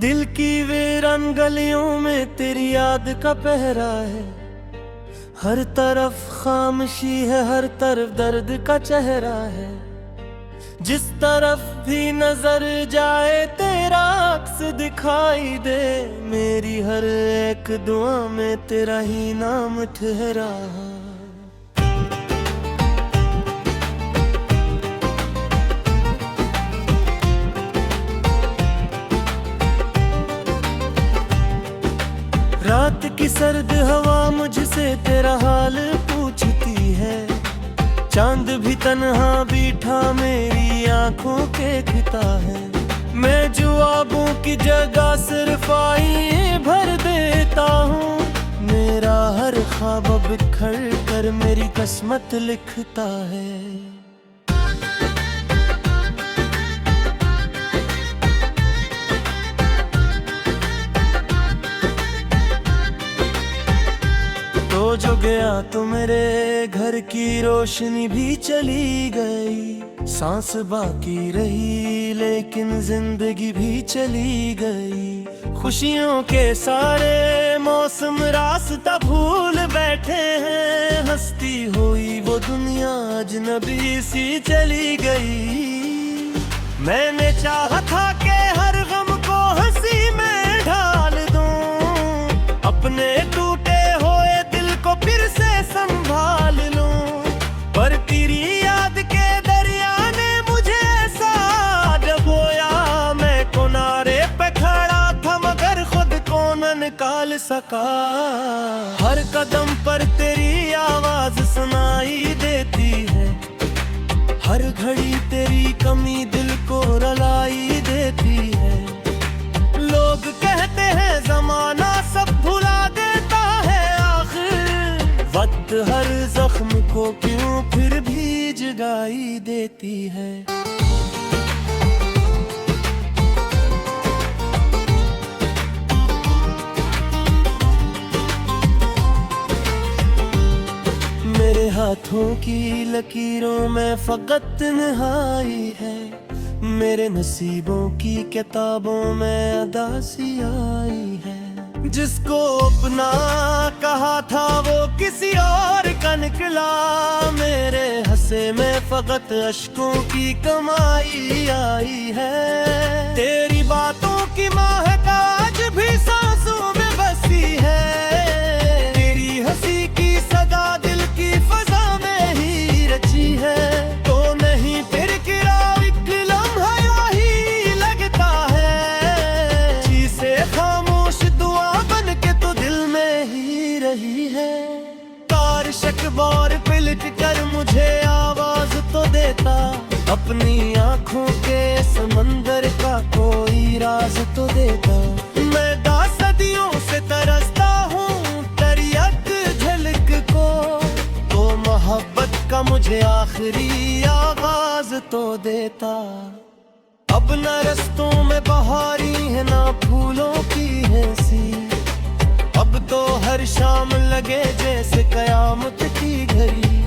दिल की वीरान गलियों में तेरी याद का पहरा है। हर तरफ खामोशी है, हर तरफ दर्द का चेहरा है। जिस तरफ भी नजर जाए तेरा अक्स दिखाई दे। मेरी हर एक दुआ में तेरा ही नाम ठहरा है। रात की सर्द हवा मुझसे तेरा हाल पूछती है। चांद भी तन्हा बैठा मेरी आंखों के खिता है। मैं जुआबों की जगह सिर्फ आई भर देता हूँ। मेरा हर ख्वाब बिखर कर मेरी किस्मत लिखता है। तो जो गया तो मेरे घर की रोशनी भी चली गई। सांस बाकी रही लेकिन जिंदगी भी चली गई। खुशियों के सारे मौसम रास्ता भूल बैठे हैं। हंसती हुई वो दुनिया अजनबी सी चली गई। मैंने चाहा था कि हर गम को हंसी में ढाल दूं। अपने टूटे को फिर से संभाल लूं। पर तेरी याद के दरिया ने मुझे ऐसा डुबोया। मैं किनारे पे खड़ा था मगर खुद को न निकाल सका। हर कदम पर तेरी आवाज सुनाई देती है। हर घड़ी तेरी कमी दिल को रुलाई देती है। लोग कहते हैं जमाना सब भुला देता है। वक्त हर जख्म को क्यों फिर भी जगाई देती है। मेरे हाथों की लकीरों में फकत तन्हाई है। मेरे नसीबों की किताबों में अदासी आई है। जिसको अपना कहा था वो किसी और का निकला। मेरे हंसे में फकत अश्कों की कमाई आई है। तेरी बातों की महक आज भी सांसों में बसी है। तेरी हंसी की सदा दिल की फजा में ही रची है। तो नहीं फिर गिरा एक लम्हा ही लगता है। जिसे खामोश दुआ रही है। कार शकबार पिलट कर मुझे आवाज तो देता। अपनी आंखों के समंदर का कोई राज तो देता। मैं सदियों से तरसता हूँ तेरी एक झलक को। तो मोहब्बत का मुझे आखिरी आगाज तो देता। अब न रस्तों में बहारी है ना फूलों की है सी। अब तो हर शाम लगे जैसे कयामत की घड़ी।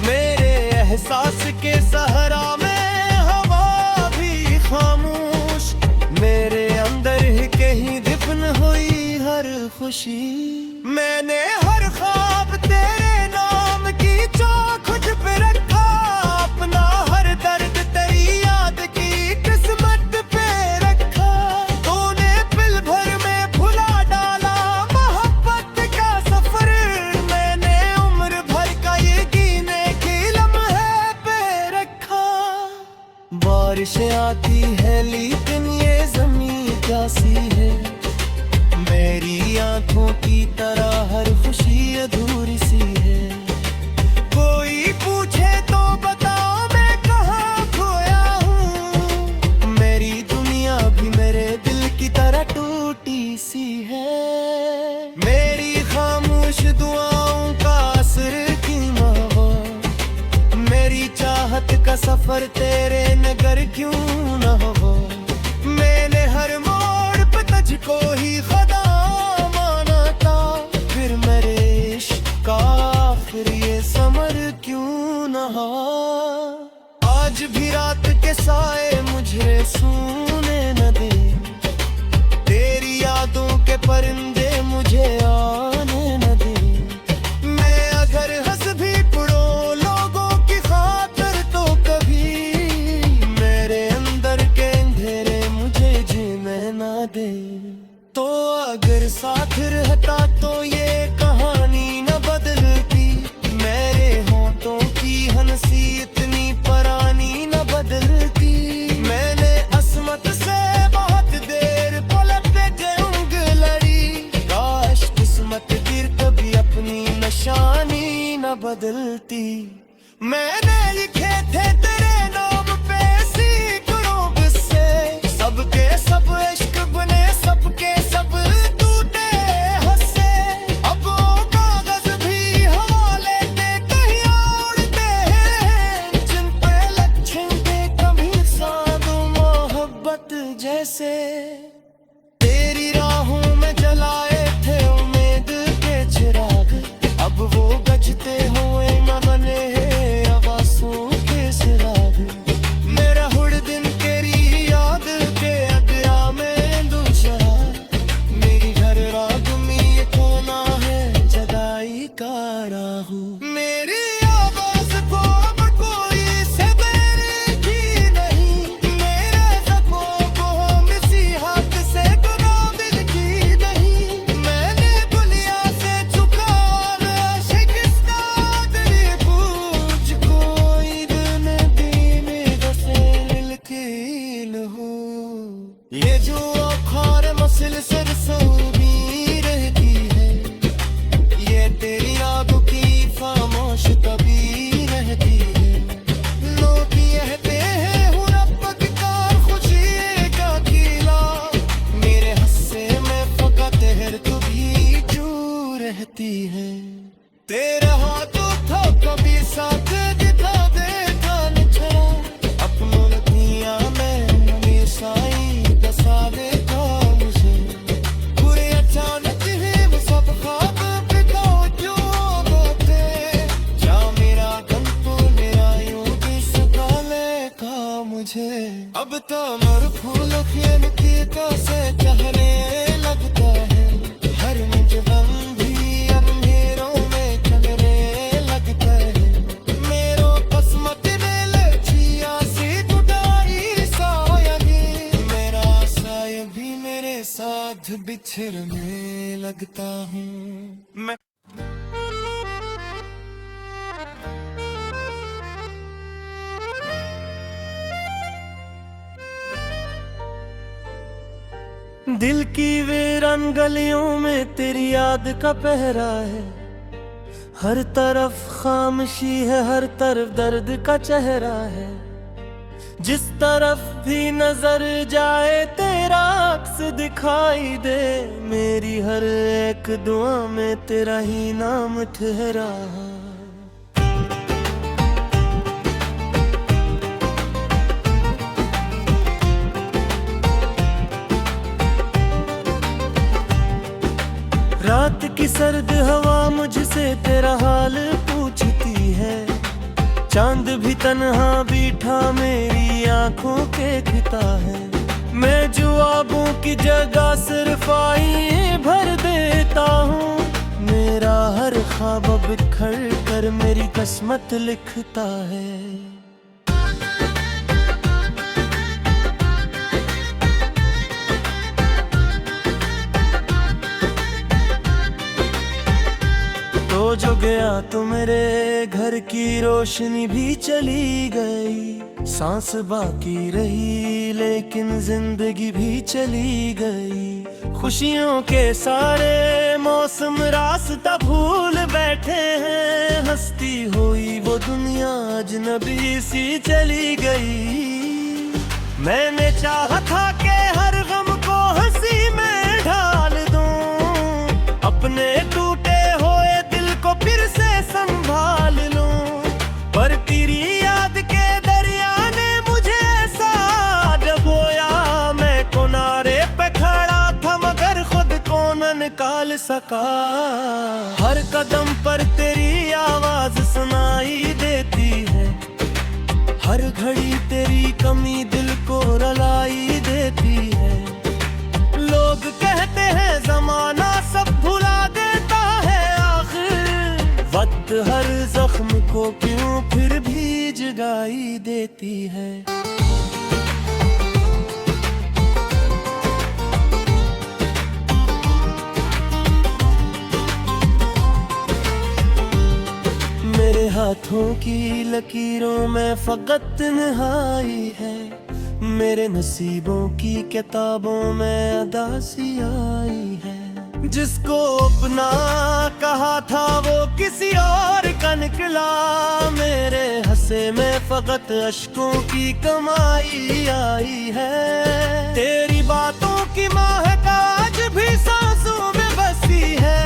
मेरे एहसास के सहरा में हवा भी खामोश। मेरे अंदर ही कहीं दफन हुई हर खुशी। मैंने हर ख्वाब तेरे नाम की चौख पे रखा। अपना हर दर्द तेरी याद की किस्मत पे रखा। तूने पल भर में भुला डाला बारिशें आती है लेकिन ये ज़मीं प्यासी है। मेरी आंखों की तरह हर खुशी अधूरी सी है। कोई पूछे तो बताओ मैं कहाँ खोया हूँ। मेरी दुनिया भी मेरे दिल की तरह टूटी सी है। मेरी खामोश दुआओं का असर की मावा। मेरी चाहत का सफर तेरे नगर क्यों न हो। मैंने हर मोड़ पे तुझको ही खुदा माना था। फिर मेरे इश्क का आखिर ये समर क्यों न हो। आज भी रात के साए मुझे सूने न दे। परिंदे मुझे आने न दे। मैं अगर हंस भी पड़ो लोगों की खातिर तो कभी मेरे अंदर के अंधेरे मुझे जीने न दे। तो अगर साथ रहता तो ये कहानी न बदलती, मेरे होंठों की हंसी इतनी पुरानी न बदलती। मैंने असमत से बहुत देर पलक पे उंग लड़ी, काश किस्मत गिर कभी अपनी निशानी न बदलती। मैंने लिखे थे तेरे नाम पे सैकड़ों किस्से, सबके सब इश्क बने सबके सब टूटे हंसे। अब वो कागज भी हवा लेते कहीं उड़ते हैं, जिन पे लच्छेंगे कभी साधु मोहब्बत जैसे। तेरी राहों में जलाए थे उम्मीद के चिराग, अब वो गजते हुए न बने आवाज़ों के सिराग। मेरा हुड़ दिन तेरी याद के अगया में दूसरा, मेरी घर राग में ये कोना है जदाई का राहू। मेरी आवाज़ को अब कोई से मेरे की नहीं, मेरे ज़ख्मों को हम इसी हाथ से गुनाबिल की नहीं। मैंने बुलिया से झुका और शिकस्ता तेरी पूछ, कोई दिन दीने जैसे लकील हूँ। ये जो औखार मसल सर सऊबी रहती है, ये तेरी आग की खामोश कभी रहती है। लोग कहते हैं हूँ रब की कार खुशी का खिला, मेरे हस्से में फकत है कभी जो रहती है। तेरा हाथ उठा कभी साथ दिखा देता निछड़ा, अपनों दुनिया में हमेशा ही दसा देता मुझे। बुरे अचानक है वो सब ख्वाब बिता क्यों होते, क्या मेरा गम तो मेरा यूं भी सता लेगा मुझे। अब तो मर फूल खेल की से चहने लगता है, हर मुझे गम भी अंधेरों में चलने लगता है। मेरो किस्मत ने लचिया सी टुटाई सायगी, मेरा साय भी मेरे साथ बिछड़ने लगता हूँ मैं। दिल की वीरान गलियों में तेरी याद का पहरा है, हर तरफ खामोशी है हर तरफ दर्द का चेहरा है। जिस तरफ भी नजर जाए तेरा अक्स दिखाई दे, मेरी हर एक दुआ में तेरा ही नाम ठहरा। रात की सर्द हवा मुझसे तेरा हाल पूछती है, चांद भी तन्हा बैठा मेरी आंखों के खिता है। मैं जवाबों की जगह सिर्फ आई भर देता हूँ, मेरा हर ख्वाब बिखर कर मेरी किस्मत लिखता है। तो जो गया तो मेरे घर की रोशनी भी चली गई, सांस बाकी रही लेकिन जिंदगी भी चली गई। खुशियों के सारे मौसम रास्ता भूल बैठे हैं, हंसती हुई वो दुनिया अजनबी सी चली गई। मैंने चाहा था कि हर गम को हंसी में ढाल दूं, अपने टूटे हुए दिल को फिर से संभाल लूं, पर तेरी याद के दरिया ने मुझे ऐसा डुबोया। मैं किनारे पे खड़ा था मगर खुद को न निकाल सका। हर कदम पर तेरी आवाज सुनाई देती है, हर घड़ी तेरी कमी दिल को रुलाई देती है। लोग कहते हैं ज़माना हर जख्म को क्यों फिर भी जगाई देती है। मेरे हाथों की लकीरों में फकत तन्हाई है, मेरे नसीबों की किताबों में अदासी आई है। जिसको अपना कहा था वो किसी और का निकला, मेरे हंसे में फकत अश्कों की कमाई आई है। तेरी बातों की महक आज भी सांसों में बसी है,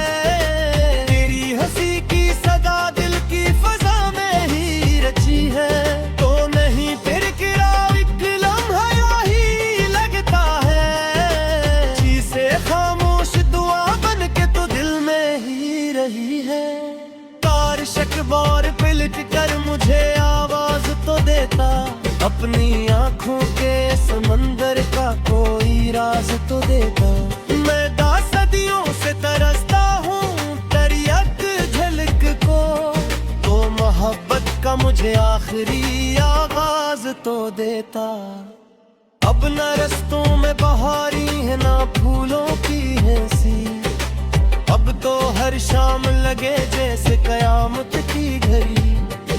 तेरी हंसी की सदा दिल की फजा में ही रची है। तो नहीं फिर गिरा एक लम्हा ही लगता है, जिसे खामोश दुआ बन के तो दिल में ही रही है। तार शकबार पिलट कर मुझे आवाज तो देता, अपनी आंखों के समंदर का कोई राज तो देता। मैं सदियों से तरसता हूँ तेरी एक झलक को, तो मोहब्बत का मुझे आखिरी आगाज तो देता। अब न रस्तों में बहारी है ना फूलों की हैसी, अब तो हर शाम लगे जैसे कयामत की घड़ी।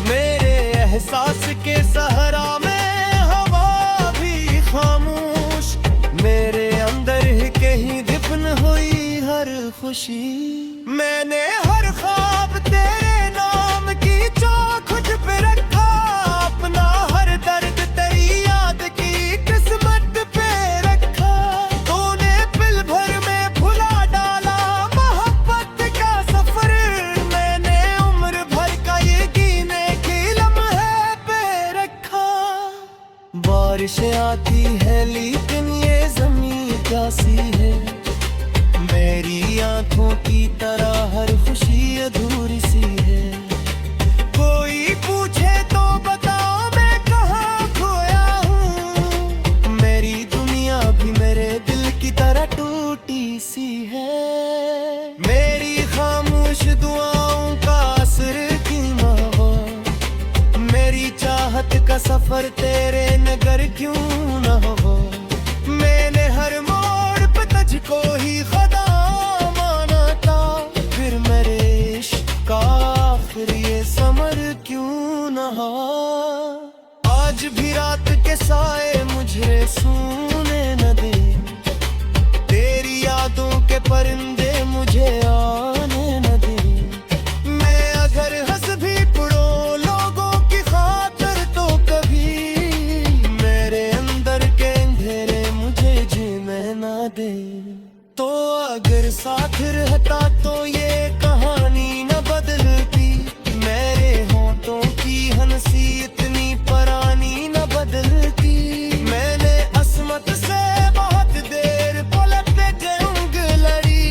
मेरे एहसास के सहरा में हवा भी खामोश, मेरे अंदर ही कहीं दफन हुई हर खुशी। मैंने हर ख्वाब तेरे नाम की चौखट पे रखा, अपना हर दर्द तेरी याद की किस्मत पे रखा। तूने पल भर में भुला डाला मोहब्बत का सफर, मैंने उम्र भर का ये गिने की लम्हे पे रखा। बारिशें आती है लेकिन ये ज़मीं प्यासी है, मेरी आंखों की तरह हर खुशी अधूरी सी है। कोई पूछे तो बताओ मैं कहाँ खोया हूँ, मेरी दुनिया भी मेरे दिल की तरह टूटी सी है। मेरी खामोश दुआओं का असर कीमा हो, मेरी चाहत का सफर तेरे नगर क्यों न हो। मैंने हर मोड़ पे तुझको ही खुदा माना था, फिर मेरे इश्क का आखिर ये समर क्यों न हो। आज भी रात के साए मुझे सोने न दे, तेरी यादों के परिंदे मुझे आने न दे। मैं अगर हंस भी पड़ूं लोगों की खातिर तो कभी मेरे अंदर के अंधेरे मुझे जीने न दे। तो अगर साथ रहता तो ये कहानी न बदलती, मेरे होठों की हंसी इतनी परानी न बदलती। मैंने असमत से बहुत देर पलट के उंग लड़ी,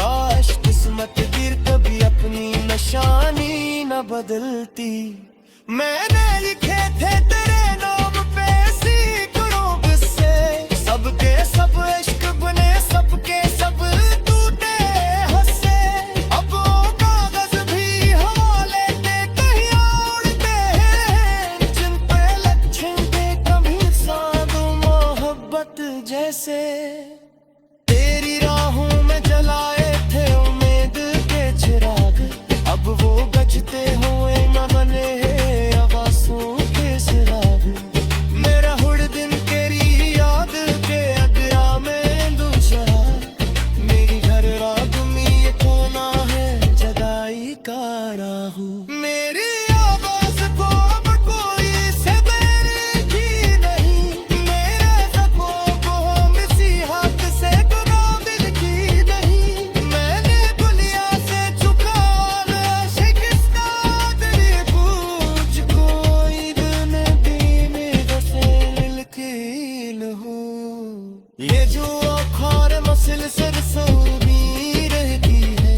काश किस्मत गिर कभी अपनी निशानी न बदलती। मैंने लिखे थे तेरे नाम पे सैकड़ों किस्से, सबके सब इश्क बने सबके सब टूटे हंसे। अब वो कागज भी हवा लेते कहीं उड़ते हैं, जिन पे लच्छेंगे कभी साधु मोहब्बत जैसे। तेरी राहों में जलाए थे उम्मीद के चिराग, अब वो गजते हुए न बने आवाज़ों के सिराग। मेरा हुड़ दिन तेरी याद के अगरा में दूसरा, मेरी घर रात में ये कोना है जगाई का राहू। मेरी आवाज़ को अब कोई से मेरी की नहीं, मेरे ज़ख्मों को किसी हाथ से गुना दिल की नहीं। मैंने दुनिया से झुका शिकस्ता तेरी पूछ, कोई दिन दीने दसे लिलकील हो। ये जो औखार मसलसल सऊदी रहती है,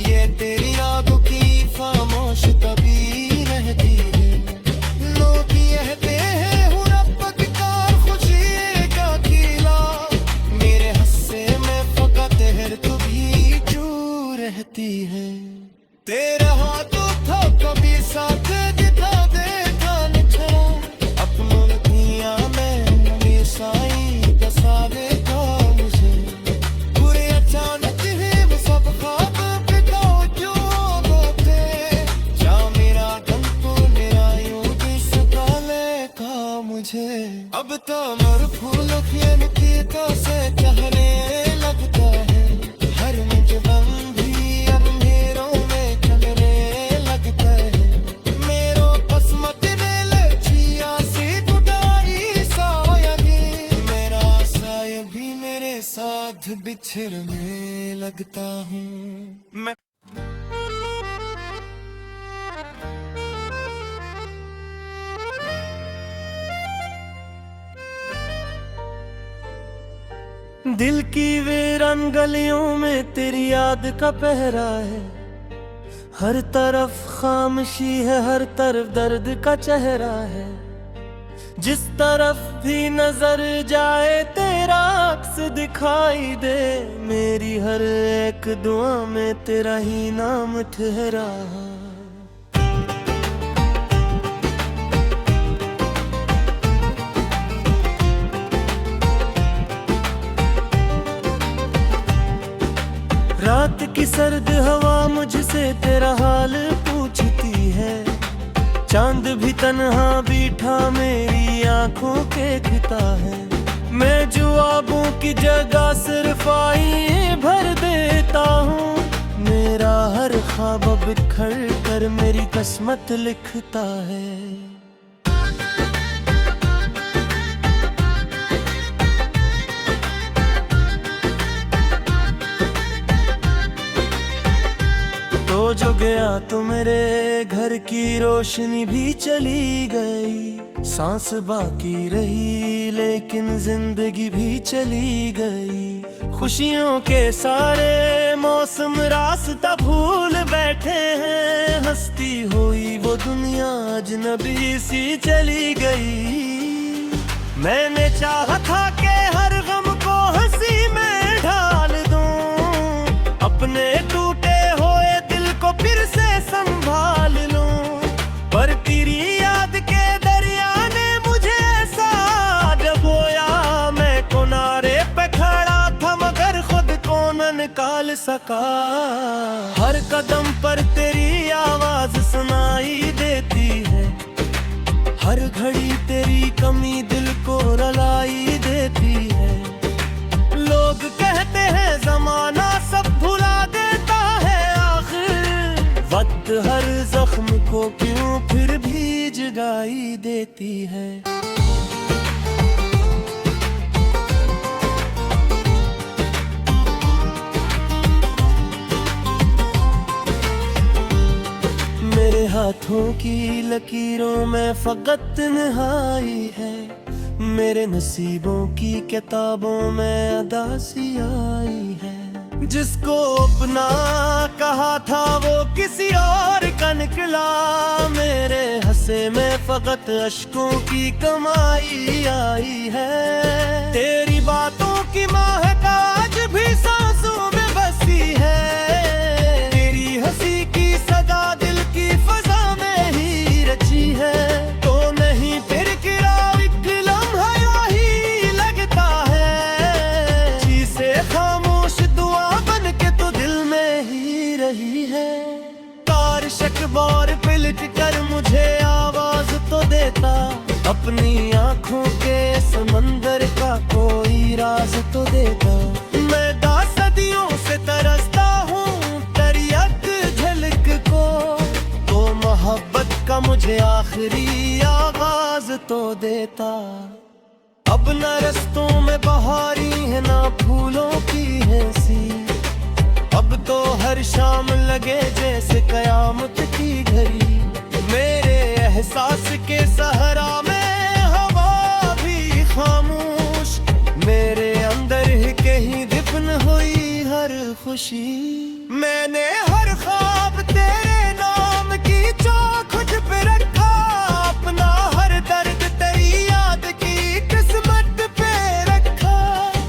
ये तेरी यादों की खामोश तभी रहती है। लोग कहते हैं हूँ रब का खुशी का खिला, मेरे हस्से में फकत हर तू भी चू रहती है। तेरे हाथों था कभी साथ दिखा देखा न छोड़ा अपनों दुनिया में हमेशा ही दसावे था मुझे बुरे अचानक ही वो सब ख्वाब बिताओ क्यों होते जा मेरा गम तो मेरा यूं भी सता लेगा मुझे अब तो मर फूलों की मिट्टी से कहने लगता है हर मुझे बम भी अंधेरों में चलने लगता है मेरो पसमत में लचिया सी टुटाई सायगी मेरा साय भी मेरे साथ बिछड़ने लगता हूँ मैं दिल की वीरान गलियों में तेरी याद का पहरा है हर तरफ खामोशी है हर तरफ दर्द का चेहरा है जिस तरफ भी नजर जाए तेरा अक्स दिखाई दे मेरी हर एक दुआ में तेरा ही नाम ठहरा रात की सर्द हवा मुझसे तेरा हाल पूछती है चांद भी तन्हा बैठा मेरी आंखों के खिता है मैं जवाबों की जगह सिर्फ आई भर देता हूँ मेरा हर ख्वाब बिखर कर मेरी किस्मत लिखता है तो जो गया तो मेरे घर की रोशनी भी चली गई सांस बाकी रही लेकिन जिंदगी भी चली गई खुशियों के सारे मौसम रास्ता भूल बैठे हैं हंसती हुई वो दुनिया अजनबी सी चली गई मैंने चाहा था कि हर गम को हंसी में ढाल दूं अपने टूटे फिर से संभाल लूं पर तेरी याद के दरिया ने मुझे ऐसा डुबोया मैं किनारे पे खड़ा था मगर खुद को न निकाल सका हर कदम पर तेरी आवाज सुनाई देती है हर घड़ी तेरी कमी दिल को रुलाई देती है लोग कहते हैं जमाना सब भुला देता है वक्त हर जख्म को क्यों फिर भी जगाई देती है मेरे हाथों की लकीरों में फकत तन्हाई है मेरे नसीबों की किताबों में अदासी आई है जिसको अपना कहा था वो किसी और का निकला मेरे हंसे में फकत अश्कों की कमाई आई है तेरी बातों की महक आज भी सांसों में बसी है तेरी हंसी की सदा दिल की फजा में ही रची है तो नहीं फिर गिरा एक लम्हा ही लगता है जिसे खामोश दुआ बन के तो दिल में ही रही है तार शकबार पिलट कर मुझे आवाज तो देता अपनी आंखों के समंदर का कोई राज तो देता मैं सदियों से तरसता हूँ तेरी एक झलक को तो मोहब्बत का मुझे आखिरी आगाज तो देता अब न रस्तों में बहारी है ना फूलों की है सी अब तो हर शाम लगे जैसे कयामत की घड़ी मेरे एहसास के सहरा में हवा भी खामोश मेरे अंदर ही कहीं दफन हुई हर खुशी मैंने हर ख्वाब तेरे नाम की चौख पे रखा अपना हर दर्द तेरी याद की किस्मत पे रखा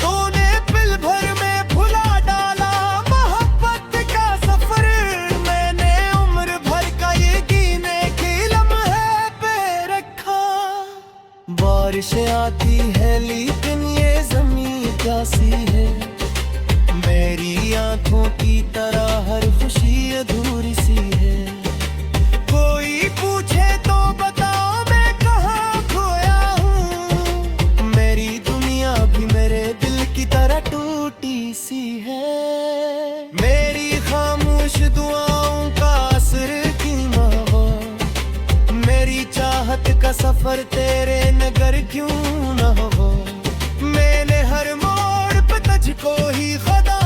तूने पल भर में भुला डाला मोहब्बत का सफर मैंने आती है लेकिन ये ज़मीं प्यासी है। मेरी आंखों की तरह हर खुशी अधूरी सी है। कोई पूछे तो बताओ मैं कहाँ खोया हूँ। मेरी दुनिया भी मेरे दिल की तरह टूटी सी है। मेरी खामोश दुआओं का असर की मावा। मेरी चाहत का सफर तेरे नगर क्यों न हो। मैंने हर मोड़ पे तुझको ही खुदा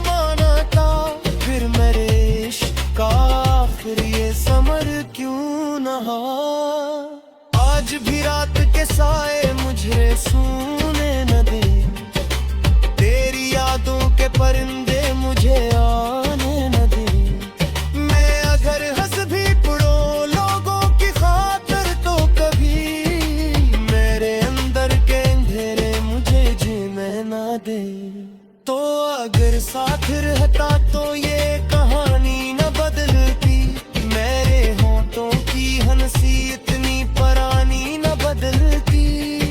माना था। फिर मेरे इश्क का आखिर ये समर क्यों न हो। आज भी रात के साए मुझे सोने न दे। तेरी यादों के परिंदे मुझे आने न दे। मैं अगर हंस भी पड़ूं लोगों की खातिर तो कभी मेरे अंदर के अंधेरे मुझे जीने न दे। तो अगर साथ रहता तो ये कहानी न बदलती। मेरे होठों की हंसी इतनी पुरानी न बदलती।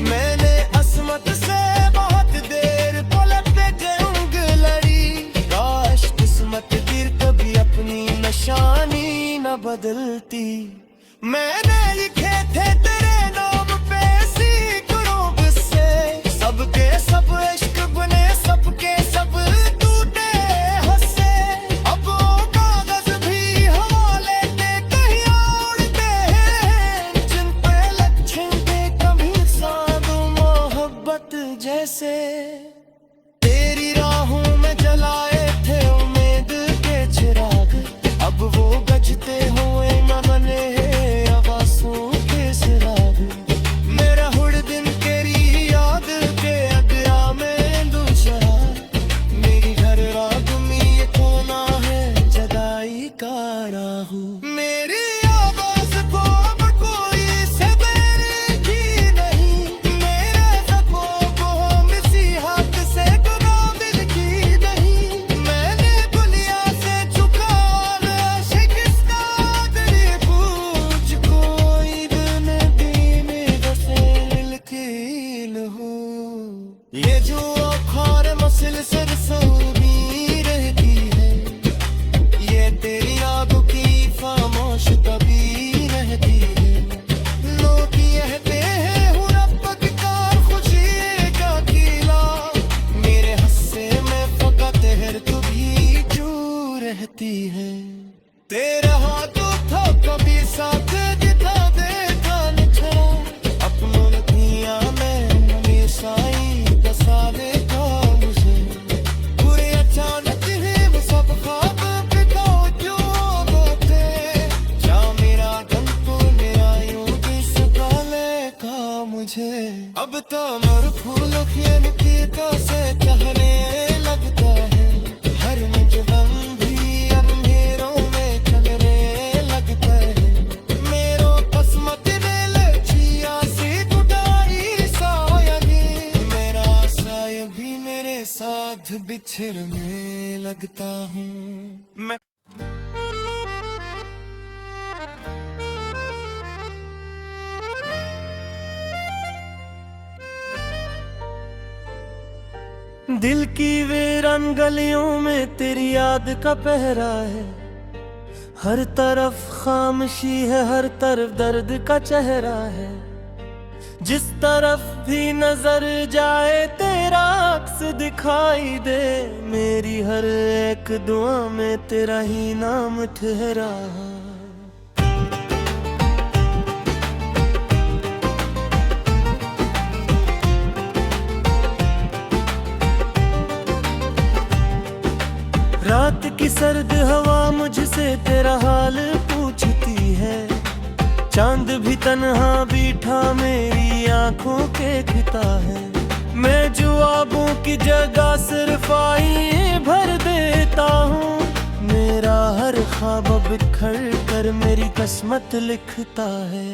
मैंने असमत से बहुत देर पलट जंग लड़ी। काश किस्मत गिर कभी अपनी निशानी न बदलती। मैंने लिखे थे तेरे नाम पे सैकड़ों से। सबके सब इश्क बने सबके सब टूटे हंसे। अब वो कागज भी हवाले दे कहीं उड़ते हैं। जिन पे लच्छन पे कभी साधु मोहब्बत जैसे। तेरी राहों में जलाए थे उम्मीद के चिराग। अब वो गजते हुए न बने आवाज़ों के सिराग। मेरा हुड़ दिन तेरी याद के अगया में दूसरा। मेरी घर राग में ये कोना है जदाई का राहू। मेरी आवाज़ को अब कोई से की नहीं। मेरे ज़ख्मों को मिसी हाथ से गुलाबिल की नहीं। मैंने दुनिया से झुका शिकस्ता तेरी पूछ। कोई दिन भी मेरे से लकील हो। ये जो औखार मसल सरसों भी रहती है। ये तेरी यादों की खामोश तभी रहती है। लोग कहते हैं हूँ रब की कार खुशी का खिला। मेरे हस्से में फकत है तू भी जो रहती है। तेरा हाथ उठा कभी साथ दिखा देखा न छोड़ा। अपनों दुनिया में हमेशा ही बसा देखा मुझे। बुरे अचानक ही वो सब ख्वाब बिताओ क्यों होते। क्या मेरा गम तूने आयूं भी सता लेगा मुझे। अब तो मर फूल खेल की से कहने लगता है। हर मुझबम भी अंधेरों में चलने लगता है। मेरो किस्मत ने लचिया सी टुटाई सायगी। मेरा साय भी मेरे साथ बिछड़ने लगता हूँ मैं। दिल की वीरान गलियों में तेरी याद का पहरा है। हर तरफ खामोशी है हर तरफ दर्द का चेहरा है। जिस तरफ भी नजर जाए तेरा अक्स दिखाई दे। मेरी हर एक दुआ में तेरा ही नाम ठहरा। रात की सर्द हवा मुझसे तेरा हाल पूछती है। चांद भी तन्हा बैठा मेरी आंखों के खिता है। मैं जवाबों की जगह सिर्फ आई भर देता हूँ। मेरा हर ख्वाब बिखर कर मेरी किस्मत लिखता है।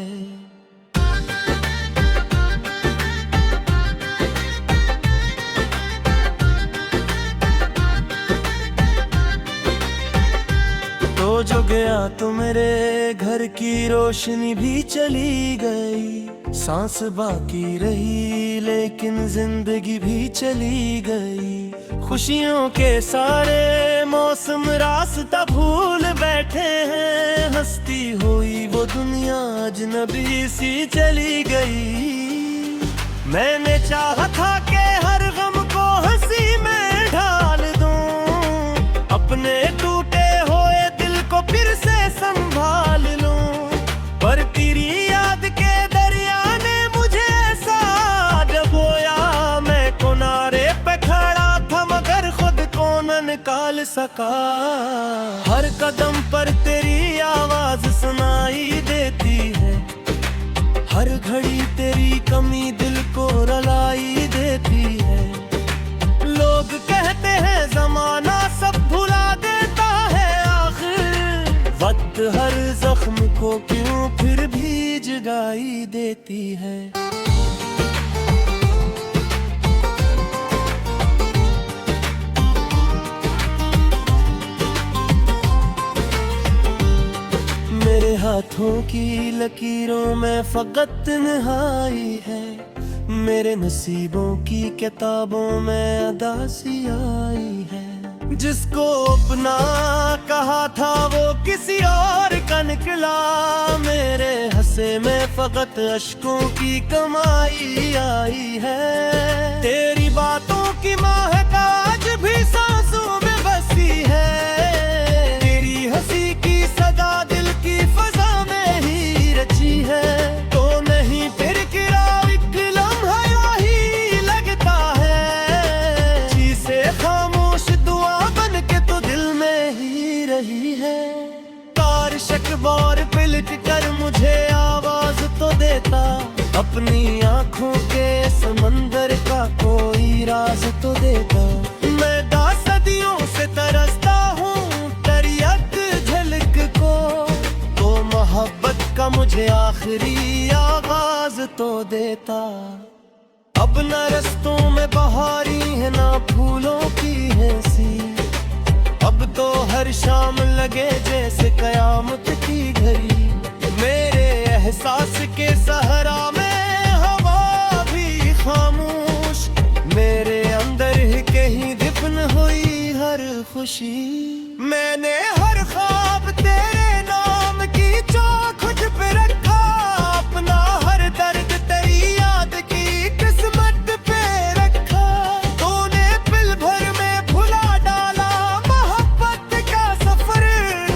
तो जो गया तो मेरे घर की रोशनी भी चली गई। सांस बाकी रही लेकिन जिंदगी भी चली गई। खुशियों के सारे मौसम रास्ता भूल बैठे हैं। हंसती हुई वो दुनिया अजनबी सी चली गई। मैंने चाहा था कि हर गम को हंसी में ढाल दूं, अपने टूटे हुए दिल को फिर से संभाल लूं, पर तेरी याद के दरिया ने मुझे ऐसा डुबोया। मैं किनारे पे खड़ा था मगर खुद को न निकाल सका। हर कदम पर तेरी आवाज सुनाई देती है, हर घड़ी तेरी कमी दिल को रुलाई देती है। लोग कहते हैं जमाना सब भुला देता है, आखिर वक्त हर जख्म को क्यों फिर भी जगाई देती है। मेरे हाथों की लकीरों में फकत तन्हाई है, मेरे नसीबों की किताबों में अदासी आई है। जिसको अपना कहा था वो किसी और का निकला, मेरे हंसे में फकत अश्कों की कमाई आई है। तेरी बातों की महक आज भी सांसों में बसी है, तेरी हंसी की सदा दिल की फजा में ही रची है। तो नहीं फिर गिरा एक लम्हा यही लगता है, जिसे खामोश दुआ बन के तो दिल में ही रही है। तार शकबार पिलट कर मुझे आवाज तो देता, अपनी आंखों के समंदर का कोई राज तो देता। मैं सदियों से तरसता हूँ तेरी एक झलक को, तो मोहब्बत का मुझे आखिरी आगाज तो देता। अब न रस्तों में बहारी है ना फूलों की है सी, अब तो हर शाम लगे जैसे कयामत की घड़ी। मेरे एहसास के सहरा में हवा भी खामोश, मेरे अंदर ही कहीं दफन हुई हर खुशी। मैंने हर ख्वाब तेरे नाम की चौख पे रखा, अपना हर दर्द तेरी याद की किस्मत पे रखा। तूने पल भर में भुला डाला मोहब्बत का सफर,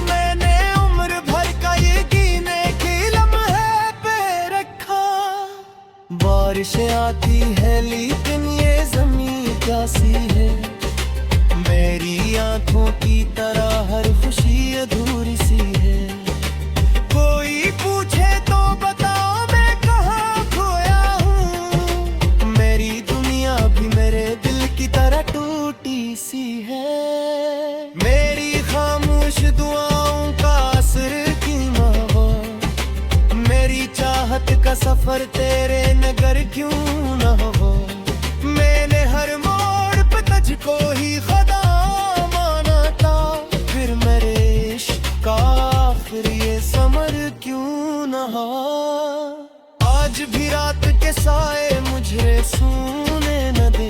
मैंने उम्र भर का ये जीने की लम्हे पे रखा। बारिशें आती है लेकिन ये ज़मीं प्यासी है, मेरी आंखों की तरह हर खुशी अधूरी सी है। कोई पूछे तो बताओ मैं कहाँ खोया हूँ, मेरी दुनिया भी मेरे दिल की तरह टूटी सी है। मेरी खामोश दुआओं का असर की मावा, मेरी चाहत का सफर तेरे नगर क्यों न हो। मैंने हर मोड़ पे तुझको ही खुदा माना था, फिर मेरे इश्क का आखिर ये समर क्यों न हो। आज भी रात के साए मुझे सोने न दे,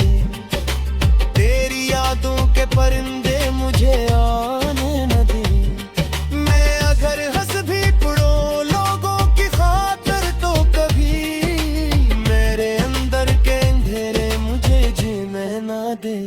तेरी यादों के परिंदे मुझे आने न दे। मैं अगर हंस भी पड़ो लोगों की खातिर तो कभी मेरे अंदर के अंधेरे मुझे जीने न दे।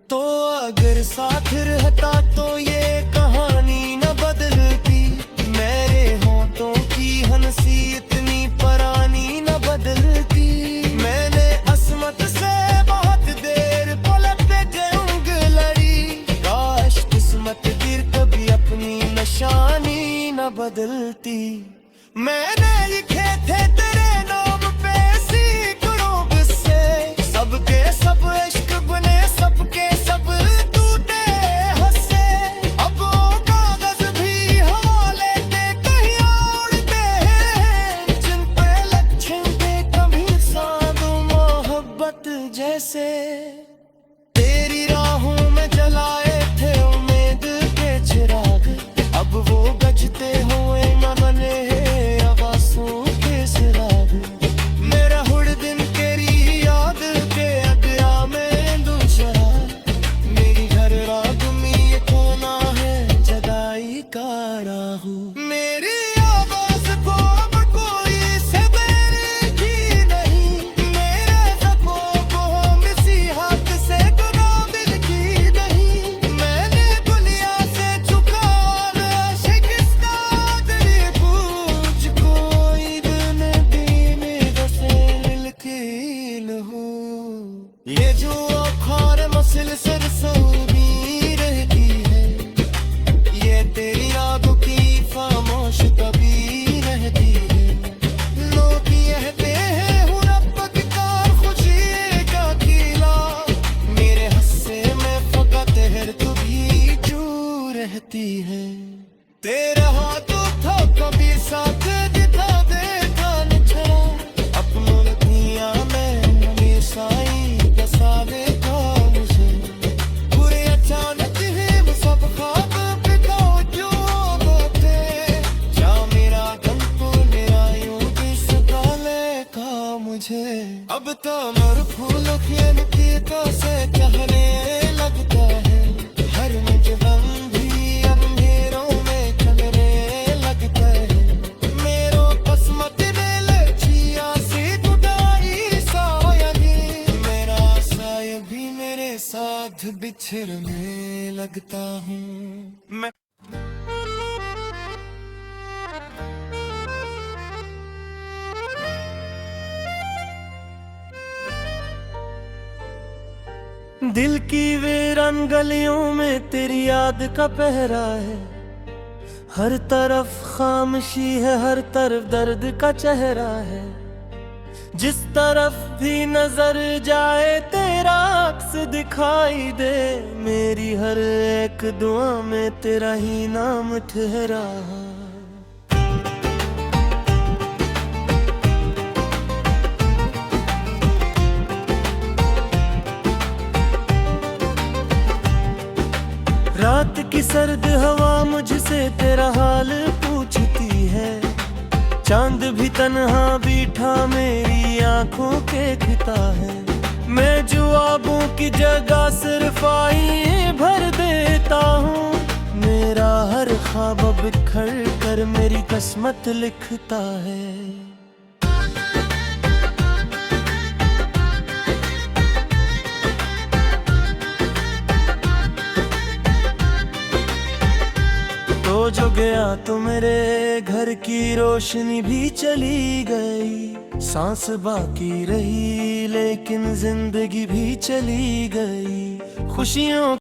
तो अगर साथ रहता तो ये कहानी न बदलती, मेरे होठों की हंसी इतनी पुरानी न बदलती। मैंने असमत से बहुत देर पलटते जंग लड़ी, काश किस्मत फिर कभी अपनी निशानी न बदलती। मैंने लिखे थे तेरे नाम पे सैकड़ों किस्से, सबके सब इश्क बने सबके सब टूटे हंसे। अब वो कागज भी हवाले दे कहीं उड़ते हैं, जिन पे लच्छन पे कभी साधु मोहब्बत जैसे। तेरी राहों में जलाए थे उम्मीद के चिराग, अब वो रहा हूँ। मेरी आवाज को अब कोई सवेरेगी नहीं, मेरे जख्मों को किसी हाथ से गुलाबी नहीं। मैंने दुनिया से झुका शिकस्ता तेरी पूछ, कोई दिन भी मेरा सेल खेल हो। ये जो खार मसल सरसों रहती है, ये तेरी यादों की खामोश कभी रहती है। लोग कहते हैं हूँ रब की कार खुशी का खिला, मेरे हस्से में फकत है तू भी जो रहती है। तेरा हाथ उठा कभी साथ दिखा देता निछड़ा, अपनों दुनिया में हमेशा ही दसा देता मुझे। बुरे अचानक है वो सब ख्वाब बिता जो होते, जा मेरा गम को मेरा यूं भी सता लेगा मुझे। अब तो मर फूलों की अनकीतों से कहने लगता है, हर मुझे भी अंधेरों में चलने लगता है। मेरो किस्मत ने लचिया सी जुदाई सायनी, मेरा साया भी मेरे साथ बिछड़ने लगता हूँ मैं। दिल की वीरान गलियों में तेरी याद का पहरा है, हर तरफ खामोशी है, हर तरफ दर्द का चेहरा है। जिस तरफ भी नजर जाए तेरा अक्स दिखाई दे, मेरी हर एक दुआ में तेरा ही नाम ठहरा है। रात की सर्द हवा मुझसे तेरा हाल पूछती है, चांद भी तन्हा बैठा मेरी आंखों के खिता है। मैं जुआबों की जगह सिर्फ आई भर देता हूँ, मेरा हर ख्वाब बिखर कर मेरी किस्मत लिखता है। तो जो गया तो मेरे घर की रोशनी भी चली गई, सांस बाकी रही लेकिन जिंदगी भी चली गई। खुशियों